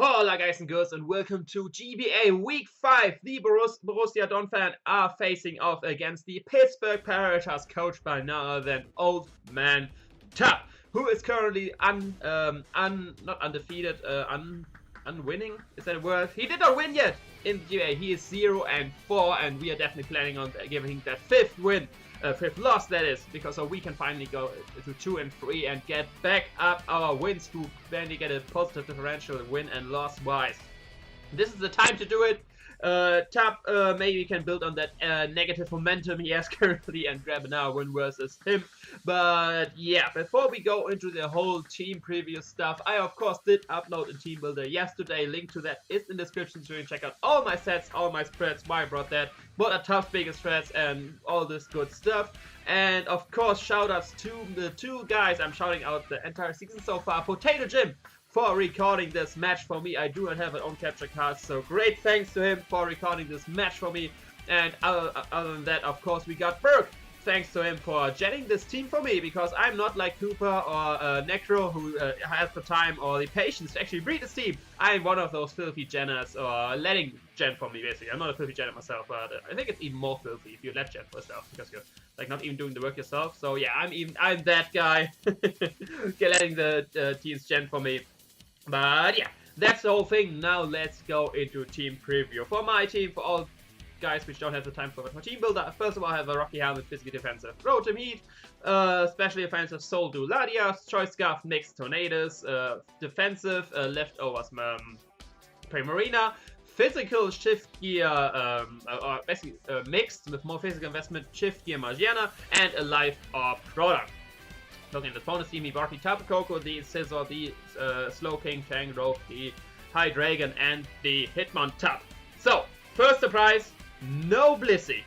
Hola guys and girls and welcome to GBA Week 5. The Borussia Donphan are facing off against the Pittsburgh Pirattatas, coached by none other than OldmanTup, who is currently not undefeated, unwinning, is that a word? He did not win yet in the GBA. He is 0-4 and we are definitely planning on giving him that fifth win. Fifth loss, that is, because so we can finally go to 2-3 and get back up our wins to finally get a positive differential win and loss wise. This is the time to do it. Tup maybe can build on that negative momentum he has currently and grab another win versus him. But yeah, before we go into the whole team preview stuff, I of course did upload a team builder yesterday. Link to that is in the description so you can check out all my sets, all my spreads, why I brought that, what are Tup's biggest threats and all this good stuff. And of course shoutouts to the two guys I'm shouting out the entire season so far. Potato Jim for recording this match for me. I do not have an own capture card, so great thanks to him for recording this match for me. And other than that, of course, we got Berk. Thanks to him for jetting this team for me, because I'm not like Cooper or Necro who has the time or the patience to actually breed this team. I'm one of those filthy genners, or letting gen for me basically. I'm not a filthy genner myself, but I think it's even more filthy if you let gen for yourself, because you're like not even doing the work yourself. So yeah, I'm that guy letting the teams gen for me. But yeah, that's the whole thing. Now let's go into team preview. For my team, for all guys which don't have the time for my team builder, first of all I have a Rocky Helmet, physically defensive Rotom Heat, specially offensive Soldu Ladias, Choice Scarf, Mixed Tornadoes, defensive Leftovers Primarina, physical Shift Gear, or basically mixed with more physical investment, Shift Gear Margiana, and a Life Orb product. Looking at the bonus team, the Barky Tapu Koko, the Scizor, the Slowking, Tangrowth, the Hydreigon, and the Hitmontop. So, first surprise, no Blissey.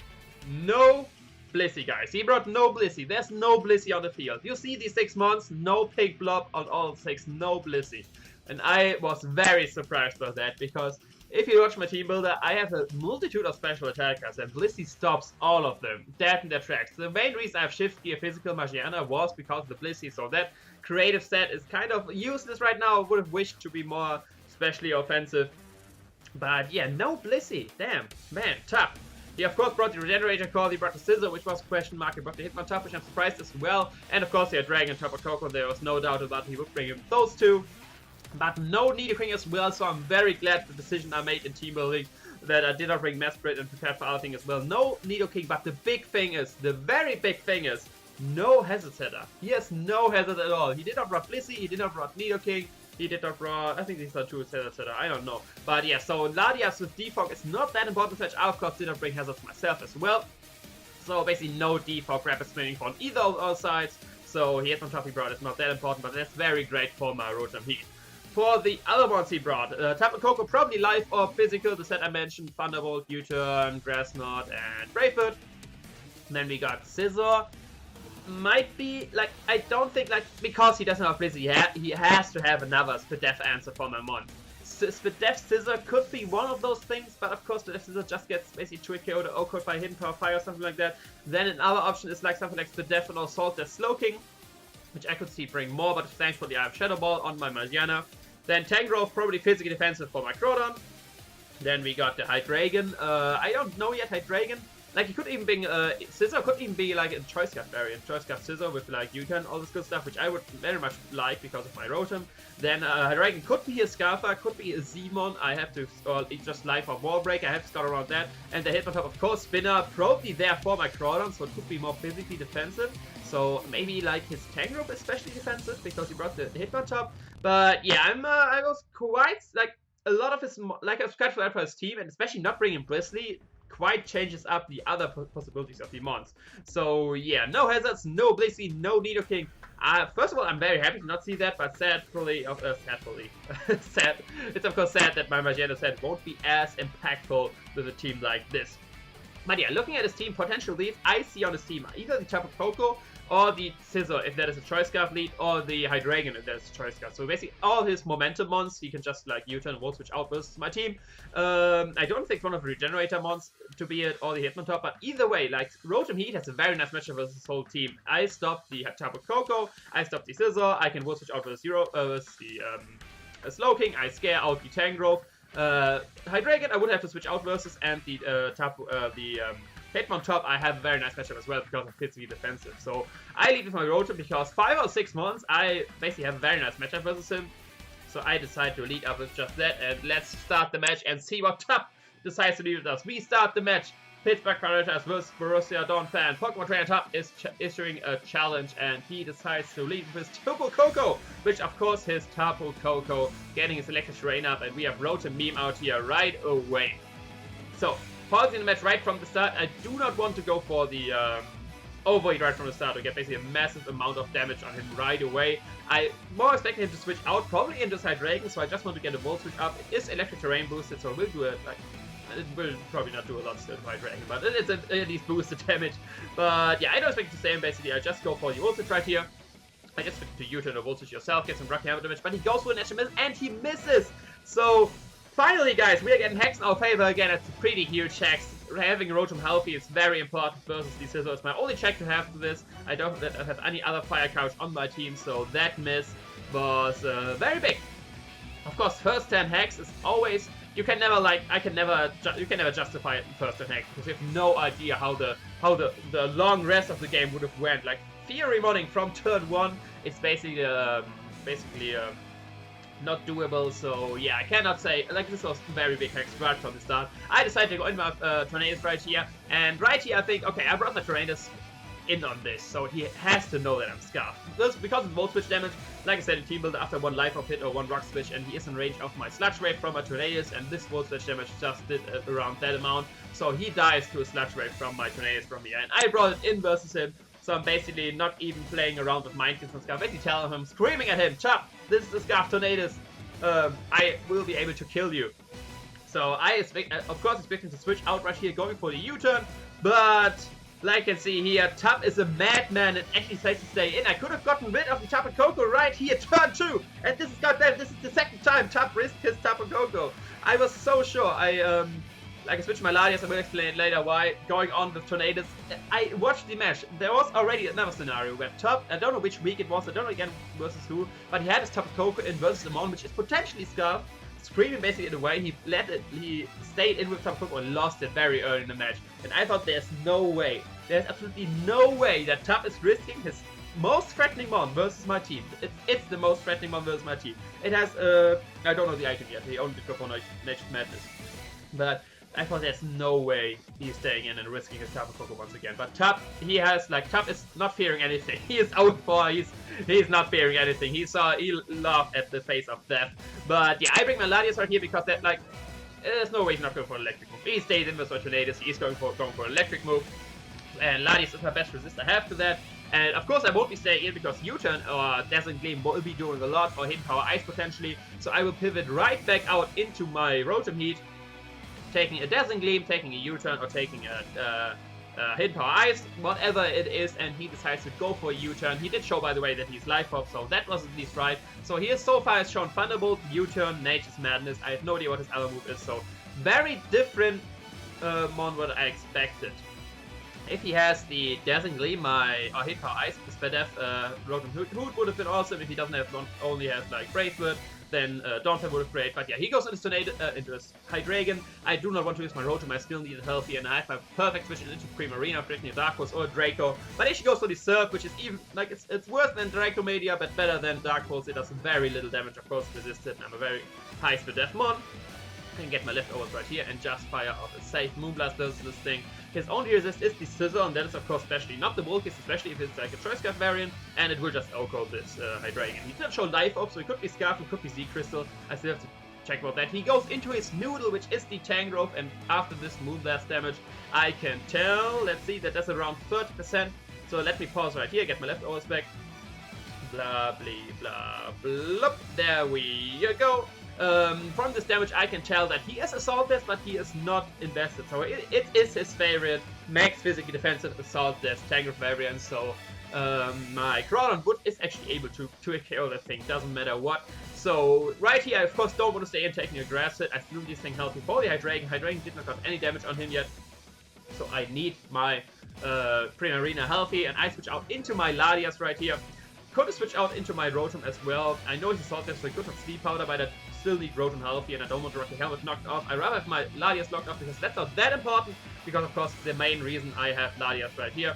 No Blissey, guys. He brought no Blissey. There's no Blissey on the field. You see these 6 months, no pink blob on all 6, no Blissey. And I was very surprised by that, because if you watch my team builder, I have a multitude of special attackers, and Blissey stops all of them dead in their tracks. The main reason I have Shift Gear Physical Margiana was because of the Blissey, so that creative set is kind of useless right now. I would have wished to be more specially offensive. But yeah, no Blissey. Damn, man, tough. He of course brought the Regenerator Core, he brought the Scizor, which was a question mark, he brought the Hitmontop, which I'm surprised as well. And of course he had Dragon, Tapu Koko, there was no doubt about he would bring him those two. But no Nidoking as well, so I'm very glad the decision I made in team building that I did not bring Mesprit and prepared for other things as well. No Nidoking, but the big thing is, the very big thing is, no Hazard Setter. He has no Hazard at all. He did not brought Blissey, he did not brought Nidoking, he did not brought, I think these are two Hazard Setter, I don't know. But yeah, so Ladias with Defog is not that important to fetch. I of course did not bring Hazards myself as well. So basically no Defog Rapid Spinning on either of our sides. So he has some stuff he brought, it's not that important, but that's very great for my Rotom Heat. For the other ones he brought, Tapu Koko probably Life or Physical, the set I mentioned, Thunderbolt, U-Turn, Grass Knot, and Brayfoot. Then we got Scizor. Might be, like, I don't think, like, because he doesn't have Blissey, he has to have another Spadef answer for my mon. Spadef Scizor could be one of those things, but of course Spadef Scizor just gets basically Trick KO or O-Code by Hidden Power Fire or something like that. Then another option is like something like Spadef and Assault that's Slowking, which I could see bring more, but thankfully I have Shadow Ball on my Margiana. Then Tangrowth, probably physically defensive for my Crawdon. Then we got the Hydreigon. I don't know yet Hydreigon. Like, he could even be, Scizor could even be like a Choice Scarf variant. Choice Scarf Scizor with like U-Turn, all this good stuff, which I would very much like because of my Rotom. Then Hydreigon could be a Scarfer, could be a Zmon. I have to, or just Life or Wall Break. I have to start around that. And the Hitmontop, of course, Spinner, probably there for my Crawdon, so it could be more physically defensive. So maybe like his Tangrowth especially defensive because he brought the Hitmontop. But yeah, I was quite like a lot of his, like I was quite for his team, and especially not bringing Blissey quite changes up the other possibilities of the mons. So yeah, no Hazards, no Blissey, no Nidoking. First of all, I'm very happy to not see that, but sadly, sad. It's of course sad that my Margiana set won't be as impactful with a team like this. But yeah, looking at his team potential leads, I see on his team either the Tapu Koko or the Scizor if that is a Choice Scarf lead, or the Hydreigon if that is a Choice Scarf. So basically all his momentum mons, he can just like U-Turn, Volt Switch out versus my team. I don't think one of the Regenerator mons to be it, or the Hitmontop, but either way, like Rotom Heat has a very nice matchup versus his whole team. I stopped the Tapu Koko, I stopped the Scizor, I can Volt Switch out versus a Slowking, I scare out the Tangrowth. Hydreigon, I would have to switch out versus, and the Hitmon top, I have a very nice matchup as well because of Pittsburgh defensive. So I lead with my Rotom because 5 or 6 months, I basically have a very nice matchup versus him. So I decide to lead up with just that, and let's start the match and see what Tup decides to lead with us. We start the match. Pittsburgh Pirattatas vs Borussia Donphan. Pokemon Trainer Tup is issuing a challenge, and he decides to lead with his Tapu Koko, which of course his Tapu Koko getting his electric terrain up, and we have Rotom meme out here right away. So, pausing the match right from the start. I do not want to go for the overheat right from the start to get basically a massive amount of damage on him right away. I more expected him to switch out, probably into Hydreigon, so I just want to get a Volt Switch up. It is electric terrain boosted, so we'll do it like. It will probably not do a lot still to Hydreigon, but it's at least boosted damage. But yeah, I don't expect it to stay in basically. I just go for the Volt Switch right here. I just fit to U-turn or Volt Switch yourself, get some rocky hammer damage, but he goes for an extra miss and he misses! So finally guys, we are getting hacks in our favor again. It's a pretty huge hacks. Having Rotom healthy is very important versus the Scizor. It's my only check to have for this. I don't have any other fire couch on my team, so that miss was very big. Of course, first 10 hacks is always. You can never you can never justify it in first 10 hacks because you have no idea how the long rest of the game would have went. Like Theory Modding from turn 1, it's basically not doable. So yeah, I cannot say like this was very big hacks right from the start. I decided to go in my Tornadus right here, and right here I think okay, I brought my Tornadus in on this, so he has to know that I'm Scarfed. Because of Volt Switch damage, like I said, in Team Builder after 1 Life Orb hit or 1 Rock Switch, and he is in range of my Sludge Wave from my Tornadus, and this Volt Switch damage just did around that amount, so he dies to a Sludge Wave from my Tornadus from here, and I brought it in versus him, so I'm basically not even playing around with Mind Kills and Scarf, basically telling him, screaming at him, Chop, this is the Scarf Tornadus, I will be able to kill you. So I expect, of course, expecting to switch out right here, going for the U-turn, but like you can see here, Tup is a madman and actually decides to stay in. I could have gotten rid of the Tapu Koko right here, turn 2. And this is goddamn, this is the second time Tup risked his Tapu Koko. I was so sure. I switched my Latias, I will explain later why. Going on with Tornadus. I watched the match. There was already another scenario where Tup, I don't know which week it was, I don't know again versus who, but he had his Tapu Koko in versus Amon, which is potentially Scarf. Screaming basically in the way, he stayed in with Tapu Koko and lost it very early in the match. And I thought there's absolutely no way that Tup is risking his most threatening mon versus my team. It's the most threatening mon versus my team. It has, I don't know the item yet, he only did go for Nature's Madness. But I thought there's no way he's staying in and risking his Tapu Koko once again. But Tup, Tup is not fearing anything. He is out for, he's not fearing anything. He laughed at the face of death. But yeah, I bring my Latias right here because that, like, there's no way he's not going for an electric move. He stays in with Tornadus, he's going for an electric move. And Latias is my best resist I have to that. And of course I won't be staying in because U-turn or Dazzling Gleam will be doing a lot, or Hidden Power Ice potentially. So I will pivot right back out into my Rotom Heat, taking a Dazzling Gleam, taking a U-turn, or taking a Hidden Power Ice, whatever it is, and he decides to go for a U-turn. He did show, by the way, that he's Life Orb, so that was at least right. So he so far has shown Thunderbolt, U-turn, Nature's Madness. I have no idea what his other move is, so very different mon what I expected. If he has the Dazzling Gleam, or Hidden Power Ice, Spadef, Rotom Hoot would have been awesome. If he doesn't have only has like Bracelet, then Donphan would have great. But yeah, he goes into his Hydreigon. I do not want to use my Rotom, I still need it healthy, and I have my perfect switch into Primarina, predicting a Dark Pulse or a Draco. But if she goes for the Surf, which is even, like, it's worse than Dracomedia, but better than Dark Pulse. It does very little damage, of course, resisted, and I'm a very high Spadef mon. I can get my leftovers right here and just fire off a safe Moonblast versus this thing. His only resist is the Scizor, and that is of course especially not the Vulkis, especially if it's like a Choice Scarf variant, and it will just OHKO this Hydreigon. He did show Life Orb, so he could be Scarf, he could be Z Crystal. I still have to check about that. He goes into his Noodle, which is the Tangrowth, and after this Moonblast damage, I can tell, let's see, that that's around 30%. So let me pause right here, get my leftovers back. Blah, blah, blah, blah. There we go. From this damage I can tell that he is Assault Vest, but he is not invested, so it is his favorite max physically defensive Assault Vest Tangrowth variant, so my Crawdon Wood is actually able to kill that thing, doesn't matter what. So right here I of course don't want to stay in taking a Grass Hit. I flew this thing healthy for the Hydreigon. Hydreigon did not got any damage on him yet, so I need my Primarina healthy, and I switch out into my Latias right here. could have switched out into my Rotom as well. I know he's thought there's a good Sleep Powder, but I still need Rotom healthy, and I don't want to rock the helmet knocked off. I'd rather have my Latias locked off because that's not that important, because of course the main reason I have Latias right here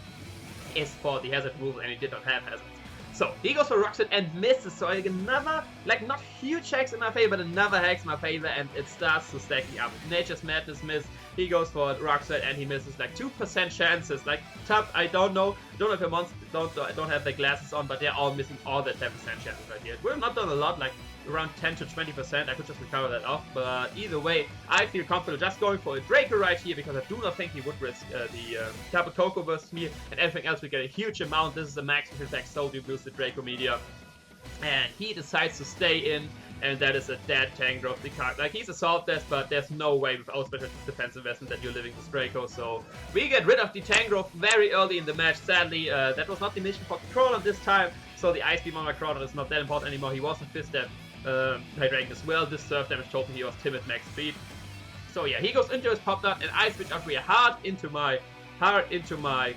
is for the hazard rule, and he did not have hazards. So, he goes for Rockset and misses, so another, like, not huge hacks in my favor, but another hacks in my favor, and it starts to stack me up. Nature's Madness miss, he goes for Rockset and he misses, like, 2% chances. Like, Tup, I don't know if your monsters don't have their glasses on, but they're all missing all their 10% chances right here. We've not done a lot, like, around 10 to 20%, I could just recover that off, but either way, I feel comfortable just going for a Draco right here, because I do not think he would risk the Tapu Koko versus me, and everything else we get a huge amount. This is a max attack, so you boost the Draco Meteor, and he decides to stay in, and that is a dead Tangrowth. The card, like, he's Assault Vest, but there's no way without special defense investment that you're living this Draco, so we get rid of the Tangrowth very early in the match. Sadly, that was not the mission for Crawler this time, so the Ice Beam on my Crawler is not that important anymore. He was a 5th step Hydrangin as well. This surf damage told me he was timid max speed. So yeah, he goes into his Pop Knot, and I switch up real hard into my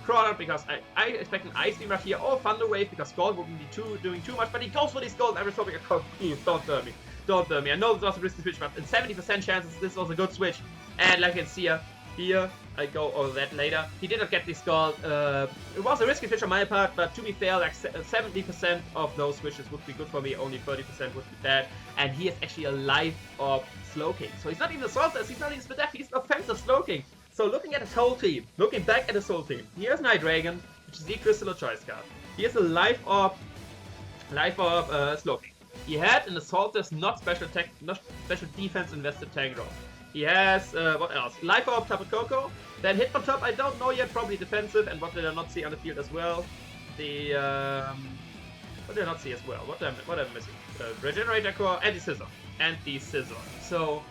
Crawler, because I expect an Ice Beam right here, or Thunder Wave, because Scald wouldn't be doing too much, but he goes for the Scald, and I was hoping, please, don't burn me. Don't burn me. I know this was a risky switch, but in 70% chances, this was a good switch. And like you can see here, I go over that later. He did not get the Scald. It was a risky switch on my part, but to be fair, like 70% of those switches would be good for me, only 30% would be bad. And he is actually a Life Orb Slowking. So he's not even a Assault Vest, he's not even Spadef, he's an offensive Slowking. So looking at his whole team, looking back at his whole team, he has an Hydreigon, which is the Crystal Choice card. He has a Life Orb Slowking. He had an Assault Vest, not special defense invested Tangrowth. He has, what else? Life Orb, Tapu Koko. Then Hitmontop, I don't know yet, probably defensive. And what did I not see on the field as well? What did I not see as well? What am I missing? Regenerator Core and the Scizor. So,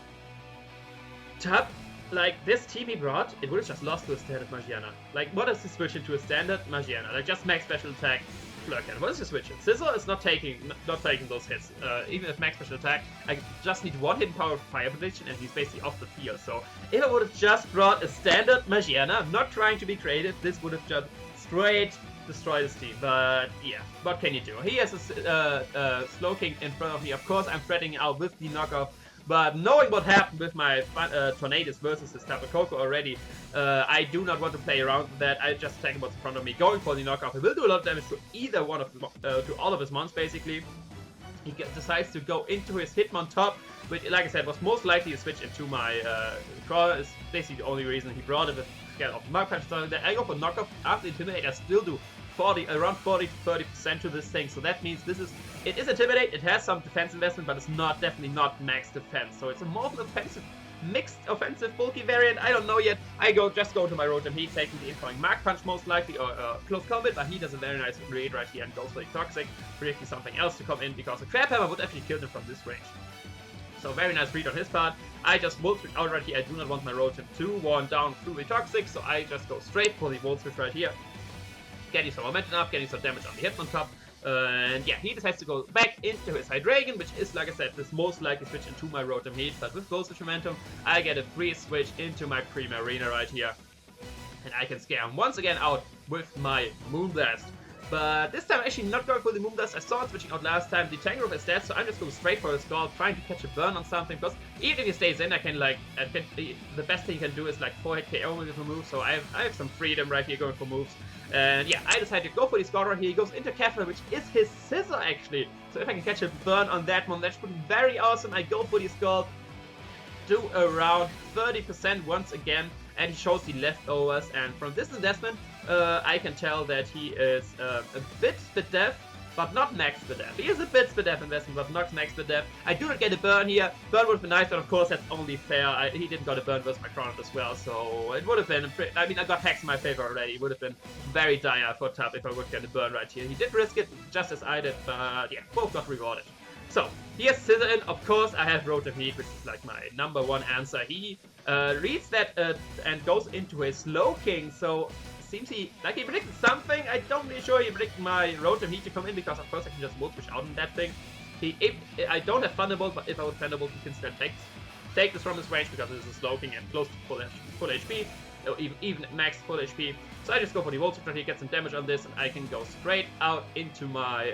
Tup, like, this team he brought, it would have just lost to a standard Magiana. Like, what is the switch into a standard Magiana? Like, just max special attack, Flurkin. What is the switch in? Scizor is not taking those hits. Even if max special attack, I just need one hidden power fire prediction, and he's basically off the field. So, if I would have just brought a standard Magiana, not trying to be creative, this would have just straight destroyed his team. But yeah, what can you do? He has a Slowking in front of me. Of course, I'm threatening out with the knockoff. But knowing what happened with my Tornadus versus his Tapu Koko already, I do not want to play around with that. I just attack what's in front of me, going for the knockoff. It will do a lot of damage to either one of to all of his mons basically. He decides to go into his Hitmontop, which, like I said, was most likely a switch into my Crawler. Is basically the only reason he brought it with scale of Mug Punch. So I go for knockoff after Intimidate. I still do around 40 to 30% to this thing. So that means it is Intimidate. It has some defense investment, but it's definitely not max defense. So it's a more offensive, mixed offensive bulky variant. I don't know yet. I just go to my Rotom Heat, taking the incoming Mark Punch most likely, or Close Combat, but he does a very nice read right here and goes for the Toxic, predicting something else to come in, because a Crab Hammer would actually kill him from this range. So very nice read on his part. I just Volt Switch out right here. I do not want my Rotom to warn down through the Toxic, so I just go straight for the Volt Switch right here. Getting some momentum up, getting some damage on the Hitmontop. And yeah, he decides to go back into his Hydreigon, which is, like I said, this most likely switch into my Rotom Heat. But with Gold Switch momentum, I get a free switch into my Primarina right here. And I can scare him once again out with my Moonblast. But this time I'm actually not going for the Moonblast. I saw it switching out last time. The Tangrowth is dead, so I'm just going straight for the Scald, trying to catch a burn on something. Because even if he stays in, I can, like, the best thing he can do is, like, 4-hit KO with a move. So I have some freedom right here going for moves. And yeah, I decided to go for the Scald right here. He goes into Kefla, which is his Scizor actually. So if I can catch a burn on that one, that should be very awesome. I go for the Scald, do around 30% once again. And he shows the leftovers, and from this investment, I can tell that he is a bit Spadef, but not max Spadef. He is a bit Spadef investment, but not max Spadef. I do not get a burn here. Burn would have been nice, but of course that's only fair. He didn't got a burn versus my Cronut as well, so it would have been, I mean, I got hacks in my favor already. It would have been very dire for Tup if I would get a burn right here. He did risk it, just as I did, but yeah, both got rewarded. So, he has Scizor in. Of course, I have Rotom Heat, which is like my #1 answer. He reads that and goes into his Slowking, so seems he predicted something. I don't really sure he predicted my Rotom Heat to come in, because of course I can just Volt Switch out on that thing. I don't have Thunderbolt, but if I would Thunderbolt, he can still take this from his range, because this is a Slowking and close to full HP. or even max full HP. So I just go for the Volt Switch right here, get some damage on this, and I can go straight out into my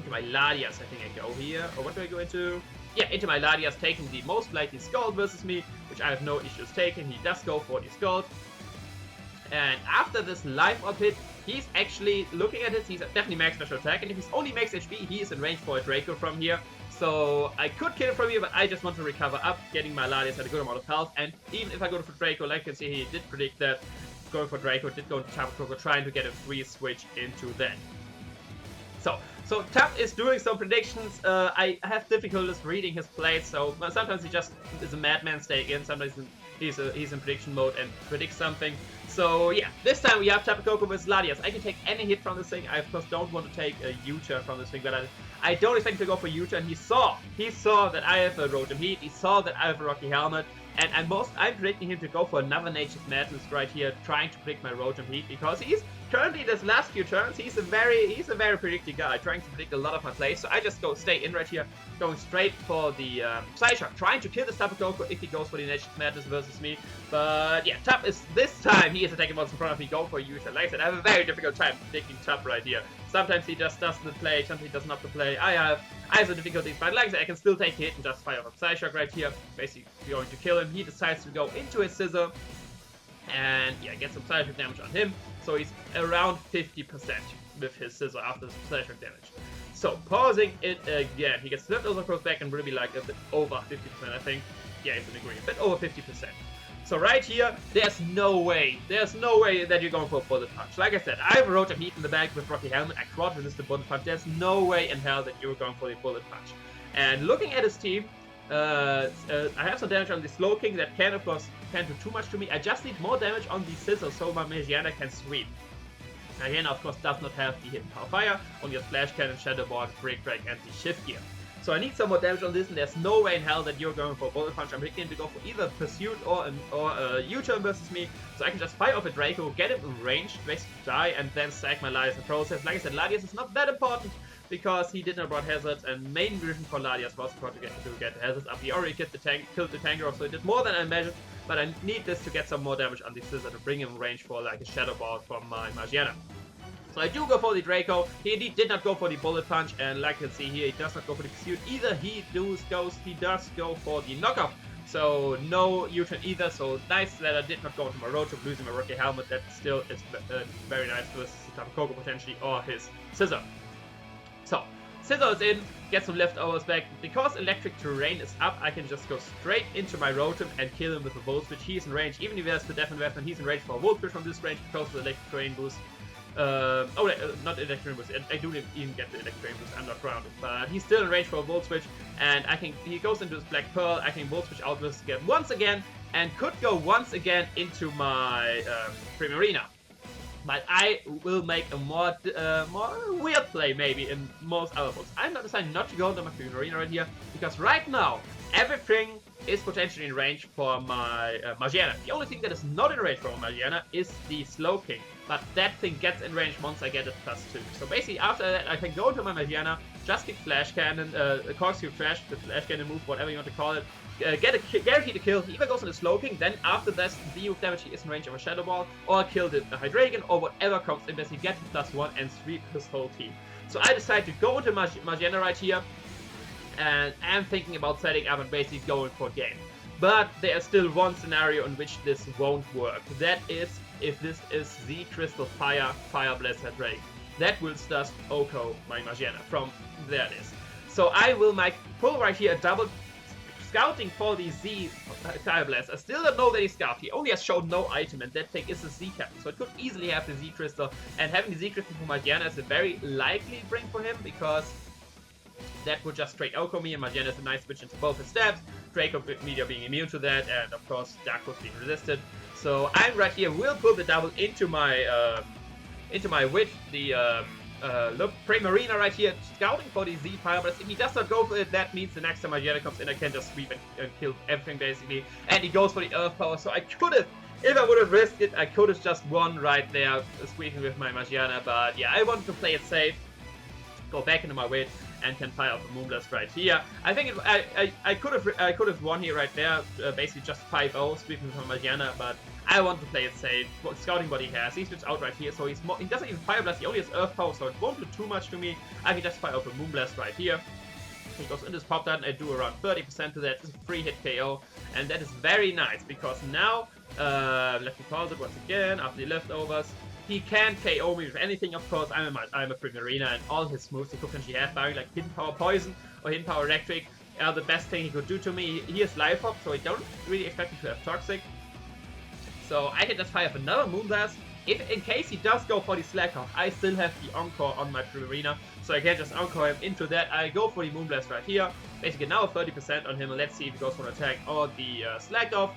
Latias. I think I go here, or what do I go into? Yeah, into my Latias, taking the most likely Scald versus me, which I have no issues taking. He does go for the Scald. And after this life up hit, he's actually looking at it. He's definitely max special attack, and if he's only max HP, he is in range for a Draco from here. So I could kill from here, but I just want to recover up, getting my Latias at a good amount of health. And even if I go for Draco, like you can see, he did predict that. Going for Draco, did go into Tapu Koko, trying to get a free switch into that. So Tap is doing some predictions. I have difficulties reading his plays, so sometimes he just is a madman staying in, sometimes he's in prediction mode and predicts something. So yeah, this time we have Tapu Koko versus Latias. I can take any hit from this thing. I of course don't want to take a U-turn from this thing, but I don't expect to go for U-turn. He saw that I have a Rotom Heat, he saw that I have a Rocky Helmet, and I'm predicting him to go for another Nature's Madness right here, trying to predict my Rotom Heat, because he's currently, this last few turns, he's a very predictive guy, trying to predict a lot of my plays. So I just stay in right here, going straight for the Scizor, trying to kill this Tapu Koko if he goes for the Nature's Madness versus me. But yeah, Tap is, this time he is attacking once in front of me, going for a U-turn. Like I said, I have a very difficult time predicting Tap right here. Sometimes he just doesn't play, sometimes he does not play. I have some difficulties, but like I said, I can still take a hit and just fire off a Psyshock right here, basically going to kill him. He decides to go into his Scizor, and yeah, get some Psyshock damage on him. So he's around 50% with his Scizor after Psyshock damage. So pausing it again, he gets leftover goes back and really like a bit over 50%, I think. Yeah, he's in agree, a bit over 50%. So right here, there's no way that you're going for a Bullet Punch. Like I said, I have a Rotom Heat in the back with Rocky Helmet. I quad resist the Bullet Punch. There's no way in hell that you're going for the Bullet Punch. And looking at his team, I have some damage on the Slowking that can, of course, can't do too much to me. I just need more damage on the Scizor so my Magiana can sweep. Magiana, of course, does not have the Hidden Power Fire, only a Splash Cannon, Shadow Ball, Break Break, and the Shift Gear. So I need some more damage on this, and there's no way in hell that you're going for a Bullet Punch. I'm predicting to go for either Pursuit or a U-turn versus me, so I can just fire off a Draco, get him in range, basically die, and then sack my Latias in the process. Like I said, Latias is not that important, because he did not brought hazards, and main reason for Latias was to get the hazards up. He already killed the Tangrowth, so he did more than I imagined, but I need this to get some more damage on the Scizor to bring him in range for like a Shadow Ball from my Magiana. So I do go for the Draco. He indeed did not go for the Bullet Punch, and like you can see here, he does not go for the Pursuit either. He does go for the Knockoff. So no U-turn either. So nice that I did not go into my Rotom, losing my Rocky Helmet. That still is very nice versus Tapu Koko potentially, or his Scizor. So Scizor is in, get some leftovers back. Because electric terrain is up, I can just go straight into my Rotom and kill him with a Volt Switch. He's in range, even if he has the Death Investment, he's in range for a Volt Switch from this range because of the electric terrain boost. Not electric terrain boost. I do even get the electric terrain boost. I'm not grounded, but he's still in range for a Volt Switch, and he goes into his Black Pearl. I can Volt Switch out this again once again, and could go once again into my Primarina. But I will make a more weird play maybe in most other books. I'm not deciding not to go into my Primarina right here, because right now everything is potentially in range for my Magiana. The only thing that is not in range for my Magiana is the Slowking, but that thing gets in range once I get it +2. So basically after that I can go into my Magiana, just kick Flash Cannon, Corkscrew Trash, the Flash Cannon move, whatever you want to call it, guarantee to kill. He either goes on the Slowking, then after this the move damage he is in range of a Shadow Ball, or kill the Hydreigon, or whatever comes in, basically get +1 and sweep his whole team. So I decide to go into Magiana right here, and I'm thinking about setting up and basically going for game. But there is still one scenario in which this won't work. That is if this is the Crystal Fire Blast Hydreigon. That will just Oko my Magiana. From there it is. So I will pull right here a double scouting for the Z Fire Blast. I still don't know that he scout. He only has shown no item, and that thing is a Z Captain. So it could easily have the Z Crystal, and having the Z Crystal for Magiana is a very likely bring for him, because that would just straight Oko me, and Magiana is a nice switch into both his stabs. Draco Meteor being immune to that, and of course Darkwood being resisted. So I'm right here, will pull the double into my Witch, the Primarina right here, scouting for the Z Fire Blast. If he does not go for it, that means the next time Magiana comes in, I can just sweep and kill everything basically. And he goes for the Earth Power, so I could have, if I would have risked it, I could have just won right there, sweeping with my Magiana. But yeah, I wanted to play it safe, go back into my Witch, and can fire off a Moonblast right here. I think I could have won here right there, basically just 5-0 sweeping from Magiana, but I want to play it safe. What scouting body he has, he switches out right here, so he doesn't even Fire Blast, he only has Earth Power, so it won't do too much to me. I can just fire up a Moonblast right here. He goes in this Pop Dart and I do around 30% to that. It's a free hit KO, and that is very nice because now, let me pause it once again after the leftovers. He can KO me with anything, of course. I'm a Primarina, and all his moves he could potentially have, barring like Hidden Power Poison or Hidden Power Electric, are the best thing he could do to me. He has Life Hop, so I don't really expect him to have Toxic. So I can just fire up another Moonblast. If in case he does go for the Slack Off, I still have the Encore on my Primarina, so I can just Encore him into that. I go for the Moonblast right here. Basically now 30% on him, and let's see if he goes for an attack or the Slack Off.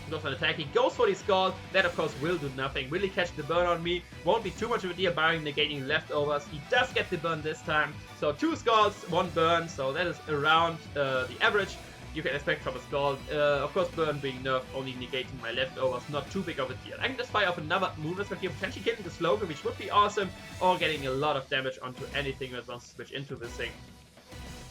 He goes for an attack, he goes for the Scald. That of course will do nothing. Will he catch the burn on me? Won't be too much of a deal, barring negating leftovers. He does get the burn this time. So 2 Scalds, 1 burn, so that is around the average you can expect from a Scald. Of course, burn being nerfed, only negating my leftovers, not too big of a deal. I can just fire off another Moonblast right here, potentially killing the Slogan, which would be awesome, or getting a lot of damage onto anything that wants to switch into this thing.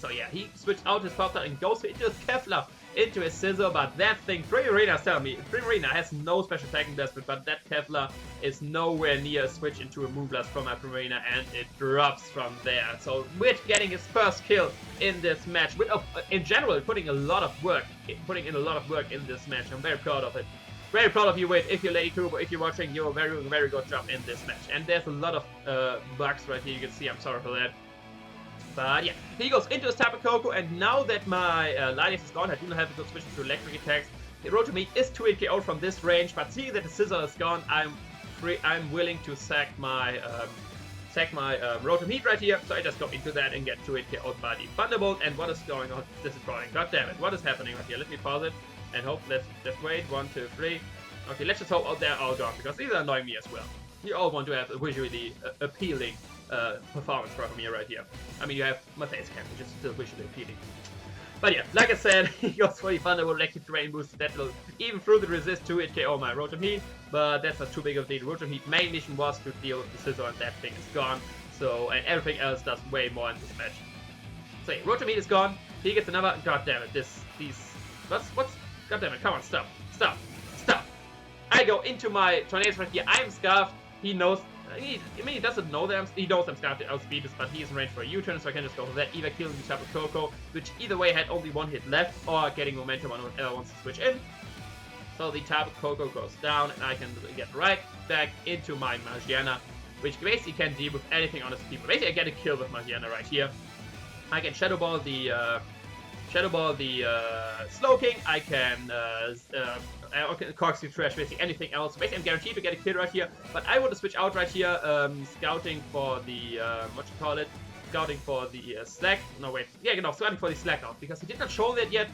So yeah, he switched out his Pop Dart and goes into his Kevlar, into his Scizor, but that thing, Primarina is telling me, Primarina has no special attacking investment, but that Kevlar is nowhere near a switch into a Moonblast from my Primarina, and it drops from there. So with getting his first kill in this match, with in general putting in a lot of work in this match, I'm very proud of it. Very proud of you, Wade. If you're Lady Kubo, if you're watching, you're a very, very good job in this match. And there's a lot of bugs right here, you can see, I'm sorry for that. But yeah, he goes into his Tapu Koko, and now that my Lilius is gone, I do not have to switch into electric attacks. The Rotom Heat is 2-hit KO from this range, but seeing that the Scizor is gone, I'm willing to sack my Rotom Heat right here. So I just go into that and get 2-hit KO'd by the Thunderbolt. And what is going on? This is crawling. God damn it! What is happening right here? Let me pause it and hope. Let's just wait. 1, 2, 3. Okay, let's just hope they're all gone, because these are annoying me as well. You all want to have a visually appealing performance from me right here. I mean, you have my face cam, which is still visually appealing. But yeah, like I said, he goes for the Thunderbolt Electric Terrain Boost. That will even through the resist 2-hit KO my Rotom Heat, but that's not too big of a deal. Rotom Heat main mission was to deal with the Scizor, and that thing is gone. So, and everything else does way more in this match. So yeah, Rotom Heat is gone. He gets another. God damn it! What's? God damn it! Come on, stop! I go into my Tornadoes right here. I'm Scarfed. He knows. He doesn't know that he knows I'm Scarfed at outspeed, but he's in range for a U-turn, so I can just go for that, either killing the Tapu Koko, which either way had only 1 hit left, or getting momentum on whoever wants to switch in. So the Tapu Koko goes down, and I can get right back into my Magiana, which basically can deal with anything on his people. Basically, I get a kill with Magiana right here. I can Shadow Ball the Slowking. I can Corkscrew Trash, basically anything else. Basically, I'm guaranteed to get a kill right here. But I want to switch out right here, scouting for the scouting for the Slack. No wait, yeah, no, scouting for the Slack out, because he did not show that yet.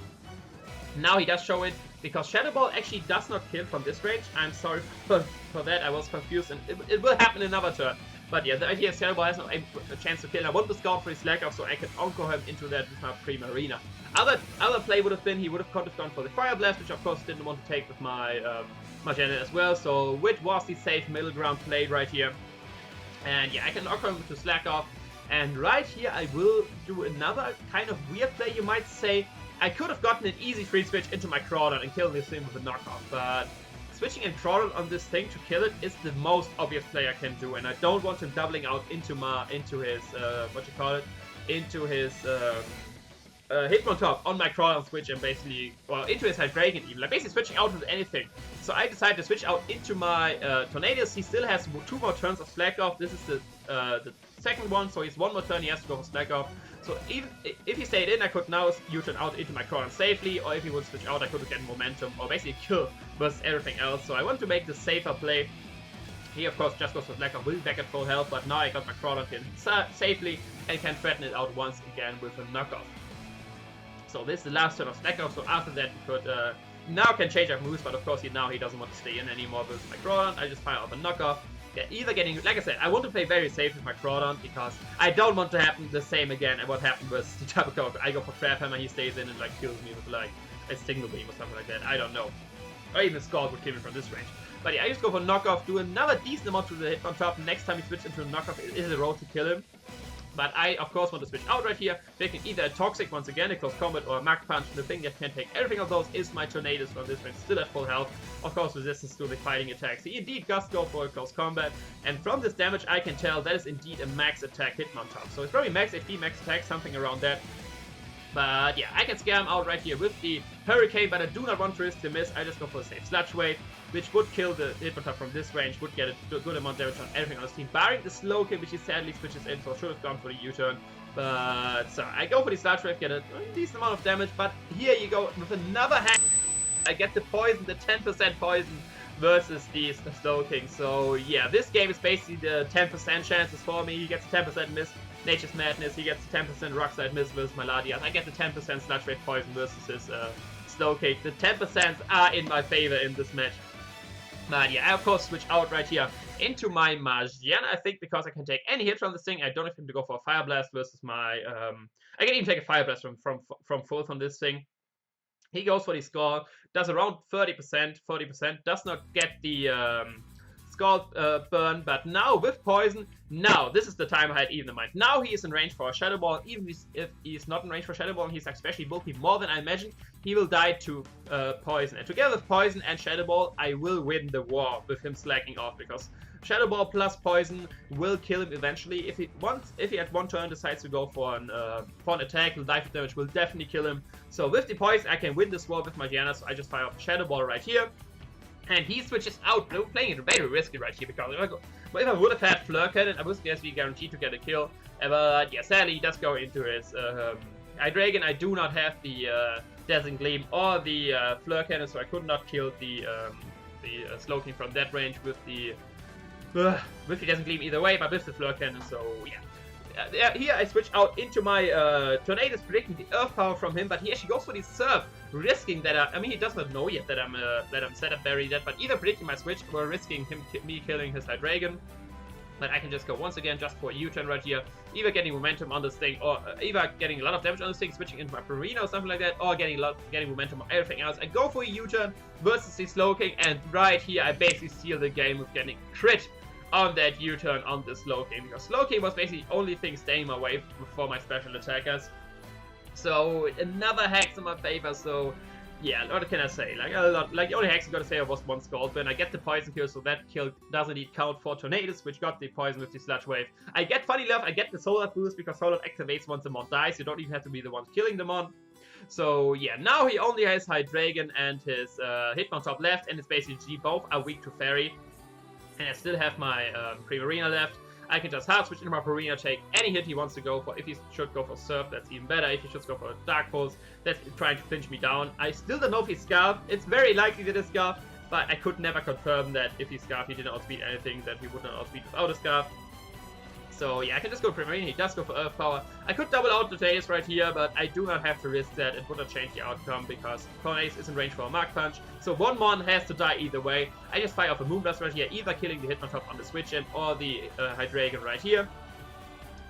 Now he does show it, because Shadow Ball actually does not kill from this range. I'm sorry for that, I was confused, and it will happen in another turn. But yeah, the idea is Shadow Ball has no a chance to kill. I want to scout for his Slack off, so I can Encore him into that with my Primarina. Other play would have been, he would have gone for the Fire Blast, which of course didn't want to take with my Magiana as well. So which was the safe middle ground play right here. And yeah, I can Encore him to Slack off. And right here I will do another kind of weird play, you might say. I could have gotten an easy free switch into my Crawdon and killed this thing with a knockoff, but switching in Crawdon on this thing to kill it is the most obvious play I can do, and I don't want him doubling out into his Hitmontop on my Crawdon switch, and basically, well, into his Hydreigon even, like basically switching out with anything. So I decided to switch out into my Tornadus. He still has 2 more turns of Slack off. This is the second one, so he's 1 more turn, he has to go for Slack off. So even if he stayed in, I could now U-turn out into my Crawdon safely, or if he would switch out, I could get momentum, or basically kill versus everything else. So I want to make the safer play. He of course just goes for Slack off, will be back at full health, but now I got my Crawdon in safely, and can threaten it out once again with a knockoff. So this is the last turn of Slack off, so after that he could, now can change up moves, but of course he doesn't want to stay in anymore with my Crawdon. I just fire off a knockoff. Yeah, either getting, like I said, I want to play very safe with my Crawdon, because I don't want to happen the same again and what happened with the Tapu Koko. I go for Trap Hammer, he stays in and like kills me with like a Signal Beam or something like that, I don't know. Or even Scald would kill me from this range. But yeah, I just go for knockoff, do another decent amount to the Hitmontop. Next time he switches into a knockoff, it is a road to kill him. But I, of course, want to switch out right here, picking either a Toxic, once again, a Close Combat, or a Mach Punch. The thing that can take everything of those is my Tornadoes from this range, still at full health. Of course, resistance to the fighting attacks. He indeed does go for a Close Combat, and from this damage, I can tell that is indeed a max attack Hitmontop. So it's probably max HP, max attack, something around that. But yeah, I can scare him out right here with the Hurricane, but I do not want to risk the miss. I just go for a safe Sludge Wave, which would kill the Hitmontop from this range, would get a good amount of damage on everything on his team, barring the Slowking, which he sadly switches in, so I should have gone for the U-turn. But so I go for the Sludge Wave, get a decent amount of damage, but here you go with another hack. I get the poison, the 10% poison versus the Slowking. So yeah, this game is basically the 10% chances for me. He gets a 10% miss. Nature's Madness, he gets 10% Rock Slide miss versus my Latias. I get the 10% Sludge Wave poison versus his Slowcake. The 10% are in my favor in this match. But yeah, I of course switch out right here into my Magiana, I think, because I can take any hit from this thing. I don't have to go for a Fire Blast versus my... I can even take a Fire Blast from full from this thing. He goes for the score, does around 30%, 40%, does not get the... Scald burn, but now with poison, now this is the time I had even in mind. Now he is in range for a Shadow Ball. Even if he is not in range for Shadow Ball, and he's especially bulky more than I imagined, he will die to poison. And together with poison and Shadow Ball, I will win the war with him slacking off, because Shadow Ball plus poison will kill him eventually. If he at one turn decides to go for an attack, the life damage will definitely kill him. So with the poison, I can win this war with Magiana. So I just fire off Shadow Ball right here. And he switches out, playing it very risky right here, because if I would have had Flare Cannon, I was guessing guaranteed to get a kill. But yeah, sadly he does go into his Hydreigon. I do not have the Dazzling Gleam or the Flare Cannon, so I could not kill the Slowking from that range with the Dazzling Gleam either way, but with the Flare Cannon, so yeah. Here I switch out into my Tornadoes, predicting the Earth Power from him, but he actually goes for the Surf, risking that I mean, he does not know yet that I'm set up very dead, but either predicting my switch or risking me killing his Hydreigon. But I can just go once again just for a U-turn right here, either getting momentum on this thing, or either getting a lot of damage on this thing, switching into my Purina or something like that, or getting momentum on everything else. I go for a U-turn versus the Slowking, and right here I basically seal the game with getting crit on that U-turn on the Slowking, because Slowking was basically the only thing staying my way for my special attackers. So another hacks in my favor. So yeah, what can I say? Like the only hacks I gotta say was one Scald Burn. I get the poison kill, so that kill doesn't indeed count for Tornadoes, which got the poison with the Sludge Wave. I get funny enough, I get the Solar boost because Solar activates once the mon dies. You don't even have to be the one killing the mon. So yeah, now he only has Hydreigon and his Hitmontop left, and it's basically G. Both are weak to Fairy. And I still have my Primarina left. I can just hard switch into my Purina, take any hit he wants to go for. If he should go for Surf, that's even better. If he should go for Dark Pulse, that's trying to pinch me down. I still don't know if he's Scarf. It's very likely that it's Scarf, but I could never confirm that if he's Scarf, he didn't outspeed anything, that he would not outspeed without a Scarf. So yeah, I can just go Primarina. He does go for Earth Power. I could double out the Tornadoes right here, but I do not have to risk that. It would not change the outcome because Tornadoes is in range for a Mach Punch. So one mon has to die either way. I just fire off a Moonblast right here, either killing the Hitmontop on the switch in or the Hydreigon right here.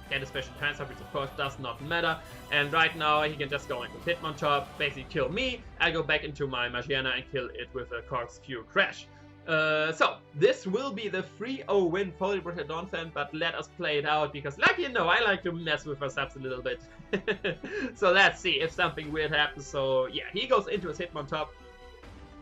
Get a special defense up, which of course does not matter. And right now he can just go into Hitmontop, basically kill me. I go back into my Magiana and kill it with a Corkscrew Crash. So, this will be the 3-0 win for the Borussia Donphan, but let us play it out, because like you know, I like to mess with my subs a little bit. So let's see if something weird happens. So yeah, he goes into his Hitmontop,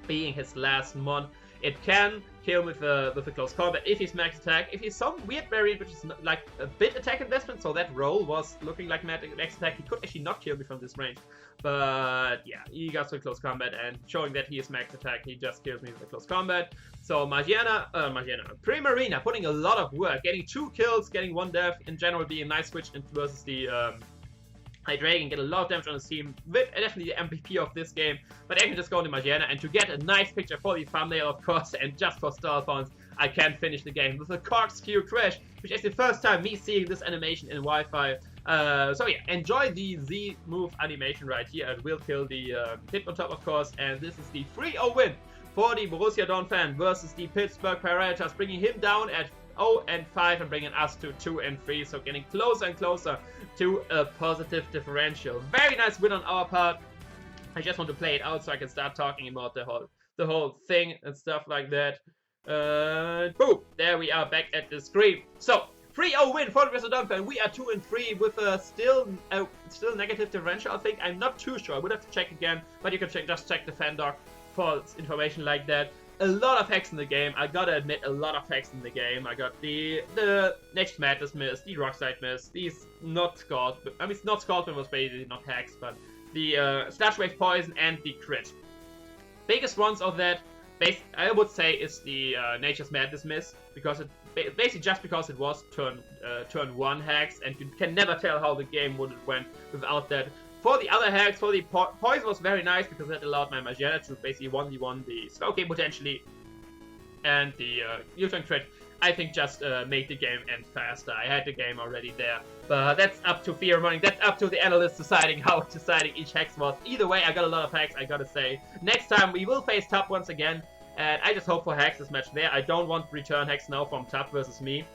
being his last mon. It can kill with a close combat if he's max attack. If he's some weird variant which is like a bit attack investment, so that roll was looking like max attack, he could actually not kill me from this range. But yeah, he goes to close combat, and showing that he is max attack, he just kills me with a close combat. So Primarina, putting a lot of work, getting 2 kills, getting 1 death, in general being a nice switch versus the Hydreigon, get a lot of damage on his team, with definitely the MVP of this game. But I can just go into Magiana, and to get a nice picture for the thumbnail, of course, and just for stall points, I can finish the game with a Corkscrew Crash, which is the first time me seeing this animation in Wi-Fi. So yeah, enjoy the Z move animation right here. It will kill the Hitmontop, of course, and this is the 3-0 win for the Borussia Donphan versus the Pittsburgh Pirattatas, bringing him down at 0-5 and bringing us to 2-3, so getting closer and closer to a positive differential. Very nice win on our part. I just want to play it out so I can start talking about the whole thing and stuff like that. Boom! There we are back at the screen. So 3-0 win for the Borussia Donphan, we are 2-3 with a still negative differential, I think. I'm not too sure. I would have to check again, but you can just check the fan doc for information like that. A lot of hacks in the game. I gotta admit, a lot of hacks in the game. I got the next Madness miss, the Rockside miss, these not scored. I mean, not scored was basically not hacks, but the Slash Wave Poison and the crit. Biggest ones of that, I would say, is the Nature's Madness miss, because it basically just because it was turn 1 hacks, and you can never tell how the game would have went without that. For the other hacks, for the Poison was very nice because that allowed my Magiana to basically 1v1 the slow game potentially, and the U-turn crit, I think, just made the game end faster. I had the game already there, but that's up to Fear Running. That's up to the analysts deciding each hex was. Either way, I got a lot of hacks, I gotta say. Next time we will face Tup once again, and I just hope for hacks this match there. I don't want return hacks now from Tup versus me.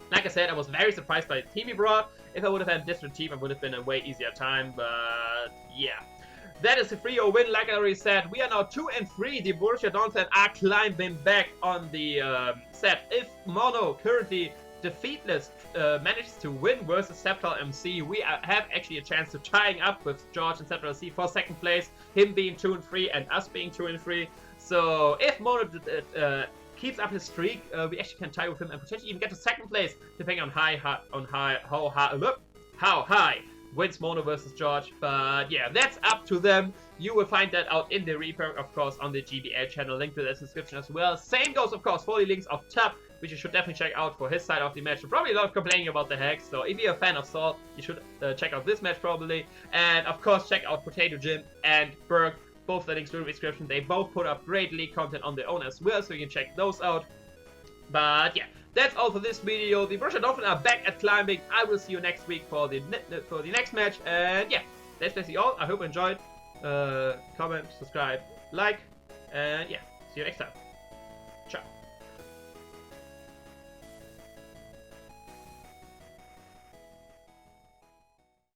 Like I said, I was very surprised by the team he brought. If I would have had a different team, it would have been a way easier time, but yeah. That is a 3-0 win, like I already said. We are now 2-3. The Borussia Donphan are climbing back on the set. If Mono, currently defeatless, manages to win versus Septal MC, we have actually a chance to tying up with George and Septal MC for second place. Him being 2-3 and us being 2-3. So if Mono keeps up his streak, we actually can tie with him and potentially even get to second place, depending on how high wins Mono versus George. But yeah, that's up to them. You will find that out in the replay, of course, on the GBA channel. Link to the description as well. Same goes, of course, for the links of Tup, which you should definitely check out for his side of the match. Probably a lot of complaining about the hacks, so if you're a fan of Salt, you should check out this match probably. And of course, check out Potato Jim and Berk. Both the links in the description. They both put up great league content on their own as well, so you can check those out. But yeah, that's all for this video. The Borussia Donphan are back at climbing. I will see you next week for the next match. And yeah, that's basically all. I hope you enjoyed. Comment, subscribe, like, and yeah, see you next time.